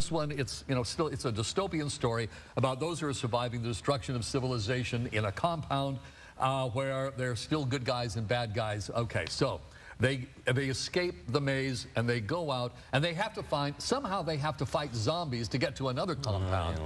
this one, it's, you know, still, it's a dystopian story about those who are surviving the destruction of civilization in a compound where there's still good guys and bad guys. Okay, so they escape the maze and they go out and they have to somehow they have to fight zombies to get to another compound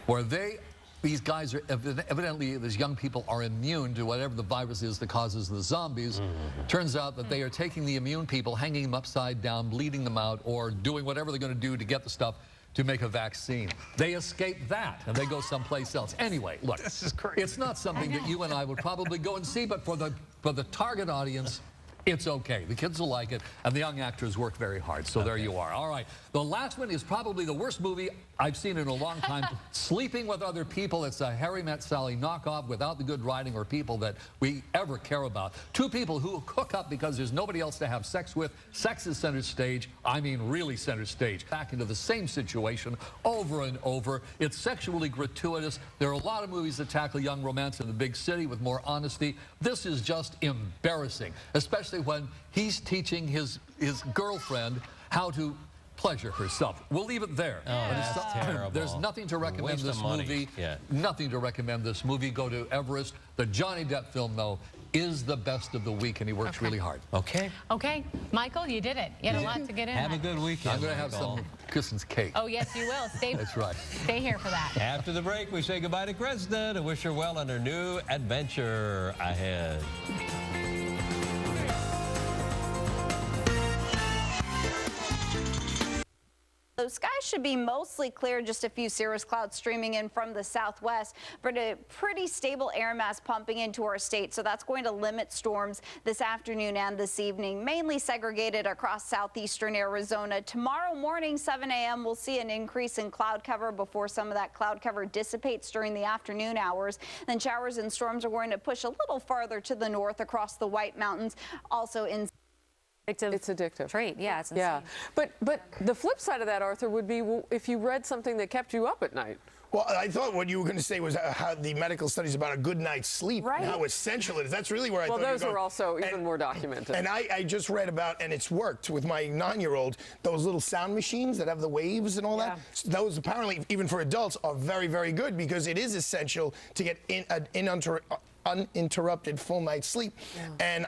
where these guys are evidently, these young people are immune to whatever the virus is that causes the zombies. Turns out that they are taking the immune people, hanging them upside down, bleeding them out, or doing whatever they're going to do to get the stuff to make a vaccine. They escape that and they go someplace else. Anyway, look, this is crazy. It's not something that you and I would probably go and see, but for the target audience, it's okay. The kids will like it, and the young actors work very hard. So there you are. All right. The last one is probably the worst movie I've seen in a long time. Sleeping with Other People. It's a Harry Met Sally knockoff without the good writing or people that we ever care about. Two people who hook up because there's nobody else to have sex with. Sex is center stage. I mean, really center stage. Back into the same situation over and over. It's sexually gratuitous. There are a lot of movies that tackle young romance in the big city with more honesty. This is just embarrassing, especially when he's teaching his girlfriend how to pleasure herself. We'll leave it there. Oh, that's terrible. There's nothing to recommend this movie. Nothing to recommend this movie. Go to Everest. The Johnny Depp film, though, is the best of the week, and he works really hard. Okay. Okay. Michael, you did it. You had a lot to get in. Have a good weekend. I'm going to have some Kristen's cake. Oh, yes, you will. That's right. Stay here for that. After the break, we say goodbye to Kristin and wish her well on her new adventure ahead. The skies should be mostly clear, just a few cirrus clouds streaming in from the southwest, but a pretty stable air mass pumping into our state, so that's going to limit storms this afternoon and this evening, mainly segregated across southeastern Arizona. Tomorrow morning, 7 a.m., we'll see an increase in cloud cover before some of that cloud cover dissipates during the afternoon hours. Then showers and storms are going to push a little farther to the north across the White Mountains, also in It's addictive. Trait, yeah, it's insane. Yeah, but the flip side of that, Arthur, would be if you read something that kept you up at night. Well, I thought what you were going to say was how the medical studies about a good night's sleep and how essential it is. That's really where I thought you were going. Well, those are also even more documented. And I just read about, and it's worked with my 9-year-old, those little sound machines that have the waves and all that. So those apparently, even for adults, are very, very good because it is essential to get uninterrupted full night's sleep. And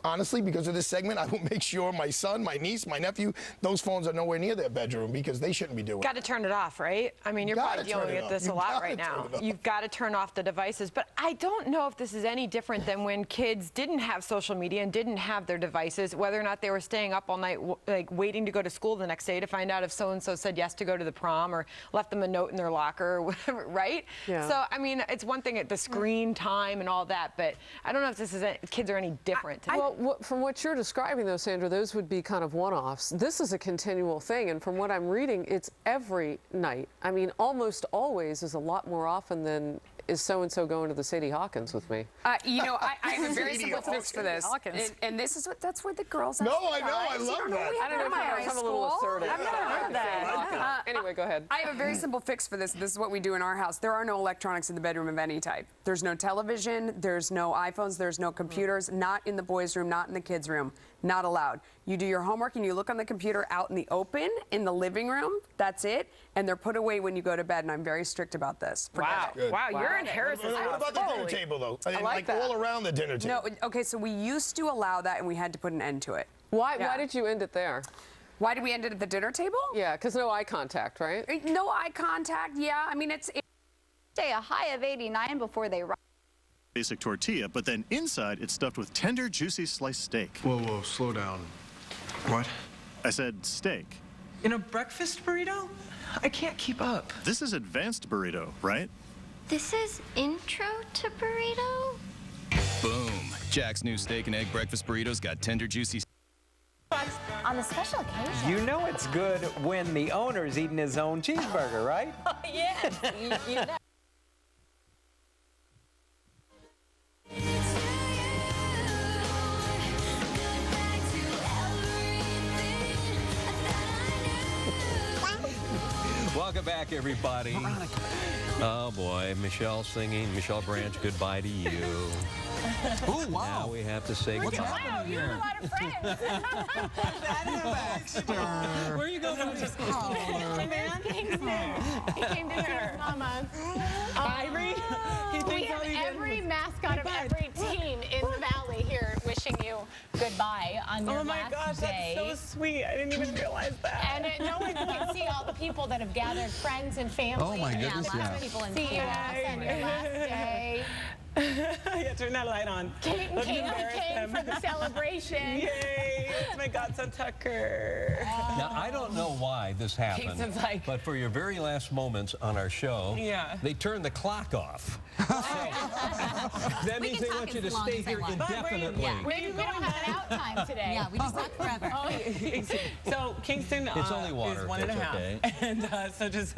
honestly, because of this segment, I will make sure my son, my niece, my nephew, those phones are nowhere near their bedroom because they shouldn't be doing it. Got to turn it off, right? I mean, you're probably dealing with this a lot right now. You've got to turn off the devices. But I don't know if this is any different than when kids didn't have social media and didn't have their devices, whether or not they were staying up all night, like waiting to go to school the next day to find out if so-and-so said yes to go to the prom or left them a note in their locker or whatever, right? Yeah. So, I mean, it's one thing at the screen time and all that, but I don't know if kids are any different. Well, from what you're describing, though, Sandra, those would be kind of one-offs. This is a continual thing, and from what I'm reading, it's every night. I mean, almost always is a lot more often than is so-and-so going to the Sadie Hawkins with me. You know, I have a very simple fix for this. And this is that's where the girls No, I know, I love that. I don't know if I'm a little assertive. I've never heard that. Anyway, go ahead. I have a very simple fix for this. This is what we do in our house. There are no electronics in the bedroom of any type. There's no television, there's no iPhones, there's no computers, not in the boys' room, not in the kids' room, not allowed. You do your homework and you look on the computer out in the open, in the living room, that's it, and they're put away when you go to bed, and I'm very strict about this. Wow, you're in Harris's house. What about the dinner table, though? I mean, like all around the dinner table. No, okay, so we used to allow that, and we had to put an end to it. Why did you end it there? Why did we end it at the dinner table? Yeah, because no eye contact, right? No eye contact, yeah. I mean, it's... Stay a high of 89 before they rise. Basic tortilla, but then inside it's stuffed with tender, juicy sliced steak. Whoa, slow down. What? I said steak. In a breakfast burrito? I can't keep up. This is advanced burrito, right? This is intro to burrito? Boom. Jack's new steak and egg breakfast burritos got tender, juicy. On the special occasion. You know it's good when the owner's eating his own cheeseburger, right? Yes, you know. Welcome back, everybody. Oh, boy. Michelle singing. Michelle Branch, goodbye to you. Oh, wow. Now we have to say What's goodbye. happening You have a here? lot of friends. Where are you going? Just He came to see his mama. Ivory. He We thinks have all he did every was- mascot of every team in the valley here wishing you goodbye on your Oh my last gosh, day. that's so sweet. I didn't even realize that. And no one can see all the people that have gathered, friends and family. Oh, my goodness, lots yeah. of people in see you off on your last day. Yeah, turn that light on. Kate and Let's Kayla embarrass came them. for the celebration. Yay! It's my godson Tucker. Now, I don't know why this happened, Jason's like- but for your very last moments on our show, Yeah. they turned the clock off. That means they want you to stay here indefinitely. Maybe we don't have an out time today. Yeah, we just talk forever. So Kingston It's only water, is 1.5. that's okay. And so just,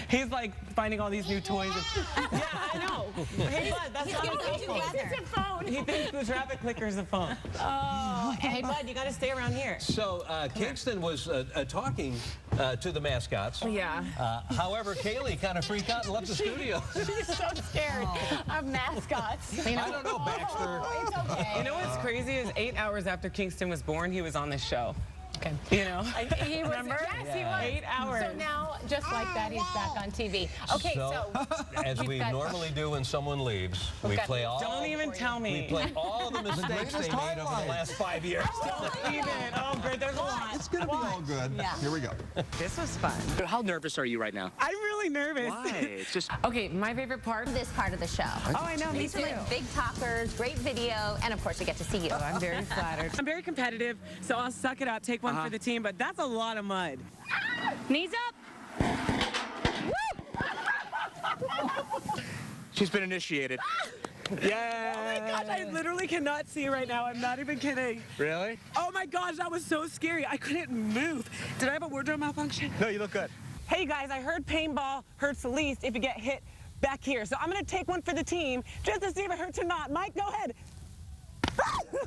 he's like finding all these new toys. Yeah, I know. Hey, Bud, that's not a phone. It's a phone. He thinks the traffic clicker is a phone. Oh, Hey, Bud, you got to stay around here. So Kingston was talking to the mascots. Yeah. However, Kaylee kind of freaked out and left the studio. She's so scared of mascots. I don't know, Baxter. It's okay. You know what's crazy is 8 hours after Kingston was born, he was on this show. Okay. You know? He was, Remember? yes, he was. 8 hours. So now, just like that, he's back on TV. Okay, so as we normally do when someone leaves, we got- play all. Don't even tell me. We play all the mistakes they made over the last 5 years. Don't even. Oh, great. There's a lot. It's going to be all good. Yeah. Here we go. This was fun. How nervous are you right now? I'm really nervous. Why? It's just... Okay, my favorite part. This part of the show. Oh, I know. Me These too. are like big talkers, great video, and of course we get to see you. Oh, I'm very flattered. I'm very competitive, so I'll suck it up, take one for the team, but that's a lot of mud. knees up. She's been initiated. Yeah. Oh my gosh, I literally cannot see right now. I'm not even kidding. Really? Oh my gosh, that was so scary. I couldn't move. Did I have a wardrobe malfunction? No, you look good. Hey guys, I heard paintball hurts the least if you get hit back here. So I'm gonna take one for the team just to see if it hurts or not. Mike, go ahead.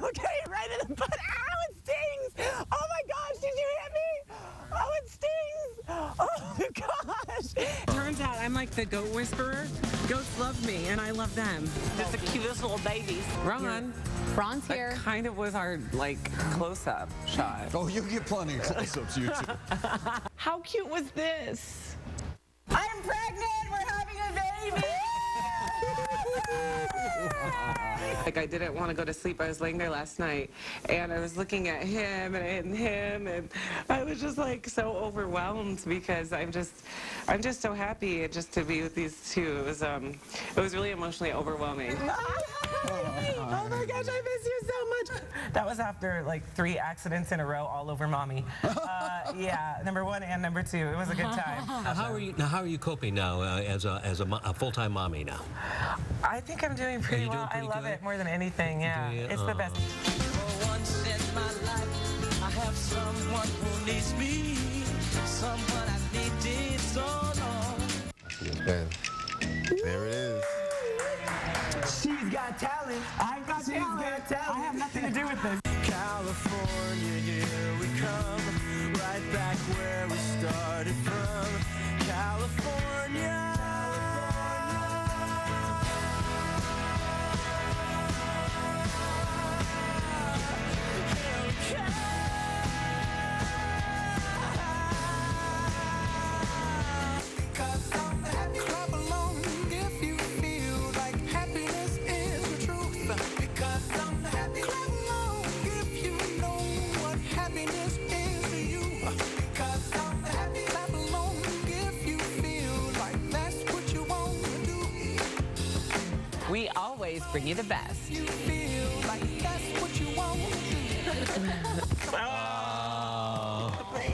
Okay, right in the butt. Ow, it stings. Oh my gosh, did you hit me? Oh, it stings. Oh my gosh. Turns out I'm like the goat whisperer. Goats love me and I love them. Just the cutest little babies. Ron. Ron's here. That kind of was our like close-up shot. Oh, you get plenty of close-ups, you two. How cute was this? I'm pregnant! We're having a baby! Like I didn't want to go to sleep. I was laying there last night and I was looking at him and I was just like so overwhelmed because I'm just so happy just to be with these two. It was really emotionally overwhelming. Oh my gosh, I miss you so much. That was after like 3 accidents in a row all over mommy. Yeah, number 1 and number 2. It was a good time. How are you coping now as a full-time mommy now? I think I'm doing pretty well. I love it more than anything. Yeah, it's the best. For once in my life, I have someone who needs me, someone I needed so long. There it is. She's got talent. I've got talent. I have nothing to do with this. California, here we come, right back where we started from. California. We always bring you the best.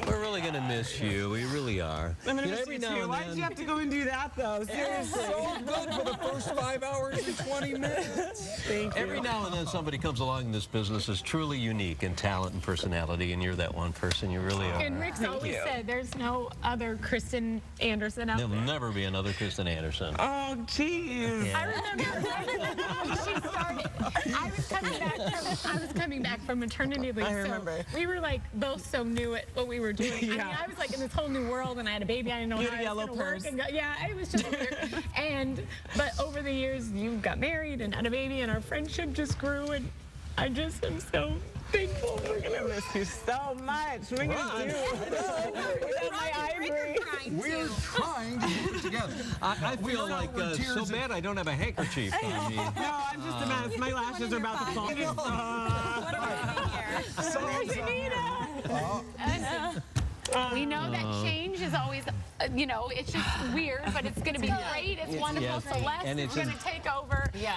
We're really going to miss you. We really are. I'm gonna You know, miss every you now too. and Why'd then- you have to go and do that though? Seriously. So good for the first 5 hours and 20 minutes. Thank you. Every now and then somebody comes along in this business is truly unique in talent and personality, and you're that one person. You really are. And Rick's always said there's no other Kristin Anderson out There'll there. never be another Kristin Anderson. Oh, jeez. Yeah. I remember when she started. I was coming back from maternity leave. I remember. So we were like both so new at what we were doing. Yeah. mean, I was like in this whole new world, and I had a baby. I didn't know how I was going to work. And yeah, it was just weird. But over the years, you got married and had a baby, and our friendship just grew, and I just am so thankful. We're going to miss you so much. We're going to do my ivory. We're trying to keep it together. I feel like so bad I don't have a handkerchief on me. No, I'm just a mess. My lashes are about to fall. What are we doing here? We know that change is always, you know, it's just weird, but it's going to be great. It's wonderful. Celeste is going to take over. Yeah.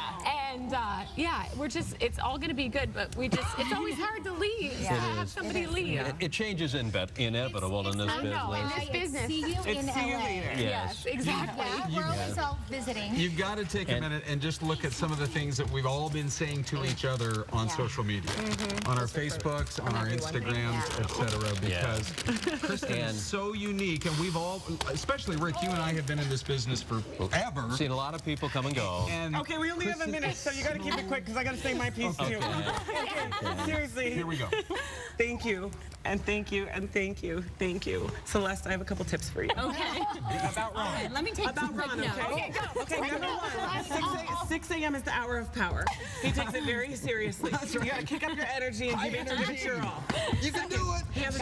And yeah, it's all going to be good, but it's always hard to leave. To have somebody leave. It changes inevitable in this business. I know, in this business. See you in LA. Yes, exactly. We're always all visiting. You've got to take a minute and just look at some of the things that we've all been saying to each other on social media, on our Facebooks, on our Instagrams, etc. Because Kristin is so unique, and we've all, especially Rick, you and I have been in this business forever. Seen a lot of people come and go. And okay, we only have a minute, so you got to keep it quick because I got to say my piece too. Okay. Seriously. Here we go. Thank you, and thank you, and thank you, thank you. Celeste, I have a couple tips for you. Okay. About Ron. Right, let me take About Ron, okay? Okay, go. Okay, number one, 6 a.m. is the hour of power. He takes it very seriously. You got to kick up your energy and give it your all. You can do it. He has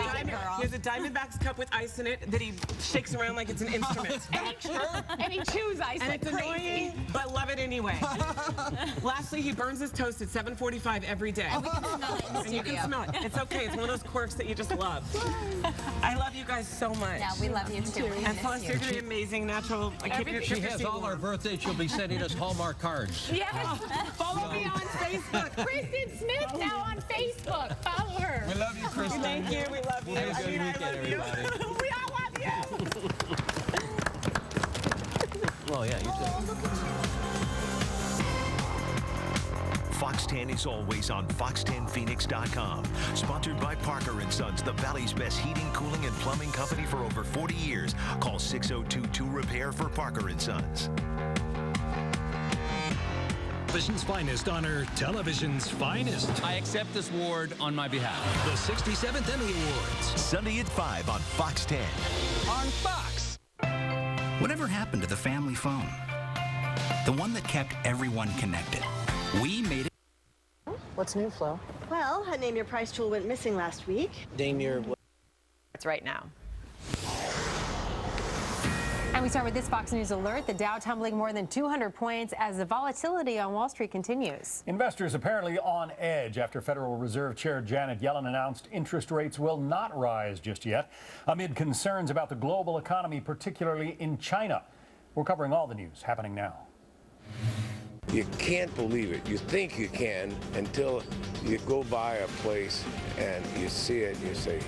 a Diamondbacks cup with ice in it that he shakes around like it's an instrument. And he chews ice And like it's crazy. annoying, but love it anyway. Lastly, he burns his toast at 7:45 every day. We can smell it in the And you can studio. smell it. It's okay. It's one of those quirks that you just love. I love you guys so much. Yeah, we love you too. And plus, you're going to be amazing, natural. She has all our birthdays. She'll be sending us Hallmark cards. Yes. Follow me on Facebook. Kristen Smith now on Facebook. Follow her. We love you, Kristin. Thank you. We love you. Have a good weekend, everybody. We all love you. Well, yeah, you too. Fox 10 is always on fox10phoenix.com. Sponsored by Parker & Sons, the Valley's best heating, cooling, and plumbing company for over 40 years. Call 602-2REPAIR for Parker & Sons. Television's finest honor television's finest. I accept this award on my behalf. The 67th Emmy Awards. Sunday at 5 on Fox 10. On Fox. Whatever happened to the family phone? The one that kept everyone connected. We made it. What's new, Flo? Well, a Name Your Price tool went missing last week. Name your... It's right now. And we start with this Fox News alert. The Dow tumbling more than 200 points as the volatility on Wall Street continues. Investors apparently on edge after Federal Reserve Chair Janet Yellen announced interest rates will not rise just yet, amid concerns about the global economy, particularly in China. We're covering all the news happening now. You can't believe it. You think you can until you go by a place and you see it and you say,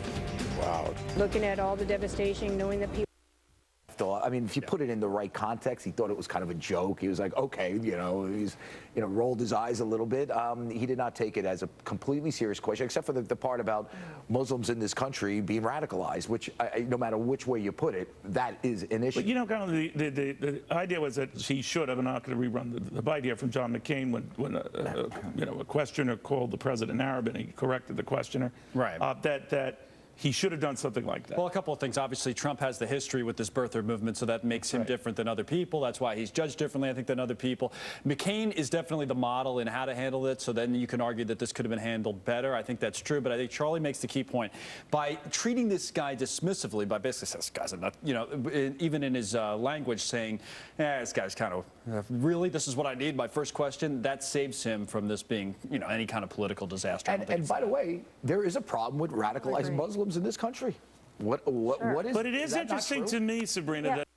wow. Looking at all the devastation, knowing that people... I mean, if you put it in the right context, he thought it was kind of a joke. He was like, okay, he's, rolled his eyes a little bit. He did not take it as a completely serious question, except for the part about Muslims in this country being radicalized, which no matter which way you put it, that is an issue. But kind of the idea was that he should have, and I'm not going to rerun the bite here from John McCain when a questioner called the president Arab and he corrected the questioner. Right. That he should have done something like that. Well, a couple of things. Obviously, Trump has the history with this birther movement, so that makes him different than other people. That's why he's judged differently, I think, than other people. McCain is definitely the model in how to handle it, so then you can argue that this could have been handled better. I think that's true, but I think Charlie makes the key point. By treating this guy dismissively, by basically saying, this guy's a nut, even in his language saying, this guy's kind of, really, this is what I need, my first question, that saves him from this being, any kind of political disaster. And by the way, there is a problem with radicalized Muslims in this country. What is? But it is interesting to me, Sabrina, that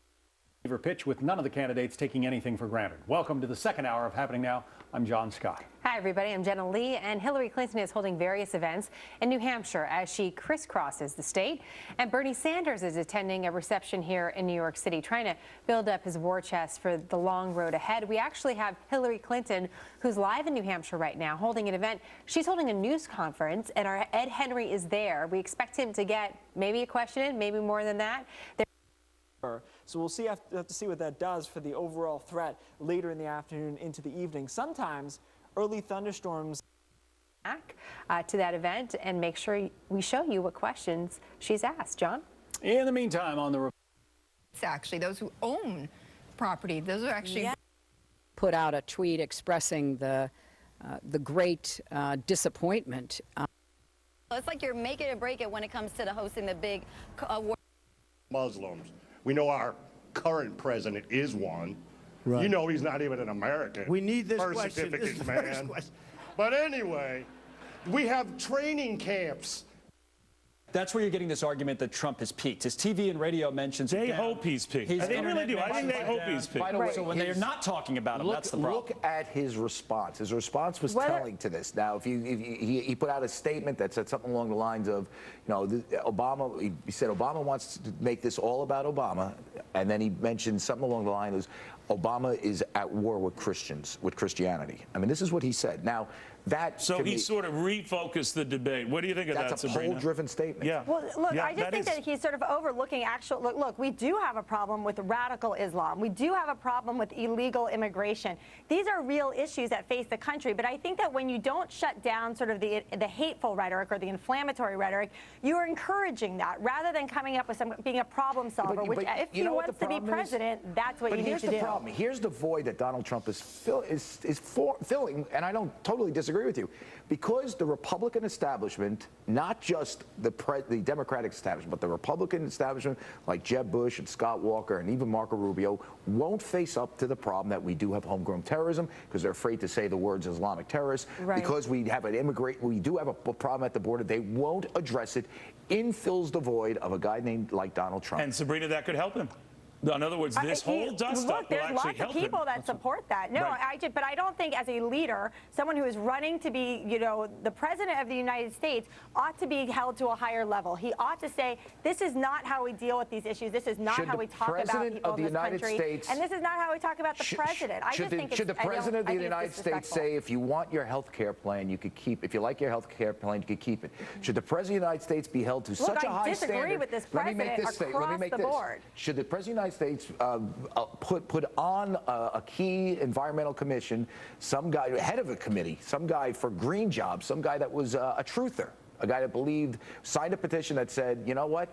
Pitch with none of the candidates taking anything for granted. Welcome to the second hour of Happening Now. I'm John Scott. Hi, everybody. I'm Jenna Lee, and Hillary Clinton is holding various events in New Hampshire as she crisscrosses the state. And Bernie Sanders is attending a reception here in New York City, trying to build up his war chest for the long road ahead. We actually have Hillary Clinton, who's live in New Hampshire right now, holding an event. She's holding a news conference, and our Ed Henry is there. We expect him to get maybe a question in, maybe more than that. So we'll have to see what that does for the overall threat later in the afternoon into the evening. Sometimes early thunderstorms. Back to that event and make sure we show you what questions she's asked. John? In the meantime, on the It's actually those who own property. Those are actually put out a tweet expressing the great disappointment. It's like you're make it or break it when it comes to the hosting the big Muslims. We know our current president is one. Right. You know he's not even an American. We need this birth question. certificate, This man. first question. But anyway, we have training camps. That's where you're getting this argument that Trump has peaked. His TV and radio mentions. They hope he's peaked. They really do. I think they hope he's peaked. By the way, So when they're not talking about him, that's the problem. Look at his response. His response was telling to this. Now, if he put out a statement that said something along the lines of, you know, Obama. He said Obama wants to make this all about Obama, and then he mentioned something along the line of Obama is at war with Christians, with Christianity. I mean, this is what he said. Now, that so he sort of refocused the debate. What do you think of that, That's a Sabrina? poll-driven statement. Yeah. Well, look, Yeah, I just think that he's sort of overlooking actual. Look, we do have a problem with radical Islam. We do have a problem with illegal immigration. These are real issues that face the country. But I think that when you don't shut down sort of the hateful rhetoric or the inflammatory rhetoric, you are encouraging that rather than coming up with being a problem solver. Which, if he wants to be president, that's what you need to do. But here's the problem. Here's the void that Donald Trump is filling, and I don't totally disagree with you. Because the Republican establishment, not just the Democratic establishment, but the Republican establishment like Jeb Bush and Scott Walker and even Marco Rubio won't face up to the problem that we do have homegrown terrorism because they're afraid to say the words Islamic terrorists. Right. Because we have we do have a problem at the border. They won't address it. Fills the void of a guy named like Donald Trump. And Sabrina, that could help him. In other words, this whole dust-up will actually help him. Look, there's lots of people that support that. No, Right. but I don't think as a leader, someone who is running to be, you know, the president of the United States ought to be held to a higher level. He ought to say, this is not how we deal with these issues. This is not how we talk about people in this country. And this is not how we talk about the president. I just think should the president of the United States say, if you want your health care plan, you could keep. If you like your health care plan, you could keep it. Should the president of the United States be held to such a high standard? I disagree with this president across the board. Should the president of the United States put on a key environmental commission, some guy, head of a committee, some guy for green jobs, some guy that was a truther, a guy that believed, signed a petition that said, you know what,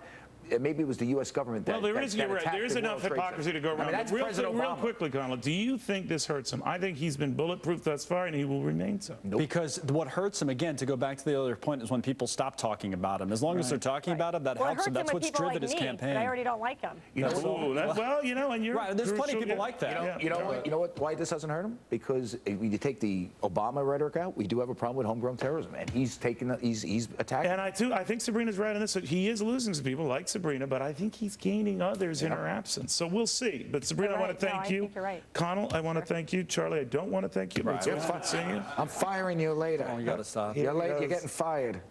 maybe it was the U.S. government that Well, there is enough hypocrisy to go around. I mean, real quickly, Connell, do you think this hurts him? I think he's been bulletproof thus far, and he will remain so. Nope. Because what hurts him, again, to go back to the other point, is when people stop talking about him. As long as they're talking about him, that helps him. That's what's driven his campaign. But I already don't like him. Well, you know, and you're right. There's plenty of people like that. You know what? Why this doesn't hurt him? Because when you take the Obama rhetoric out, we do have a problem with homegrown terrorism, and he's attacking. And I think Sabrina's right on this. He is losing some people like Sabrina, but I think he's gaining others in her absence. So we'll see. But Sabrina, I want to thank you. Connell, I want to thank you. Charlie, I don't want to thank you. It's fun seeing you. I'm firing you later. Oh, you got to stop. You're late. You're getting fired.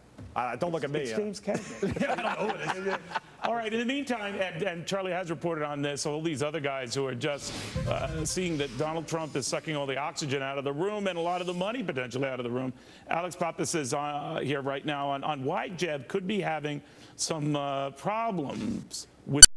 Don't look at me. It's James Cagney. I don't know who it is. All right, in the meantime, and Charlie has reported on this, all these other guys who are just seeing that Donald Trump is sucking all the oxygen out of the room and a lot of the money potentially out of the room. Alex Pappas is here right now on why Jeb could be having some problems with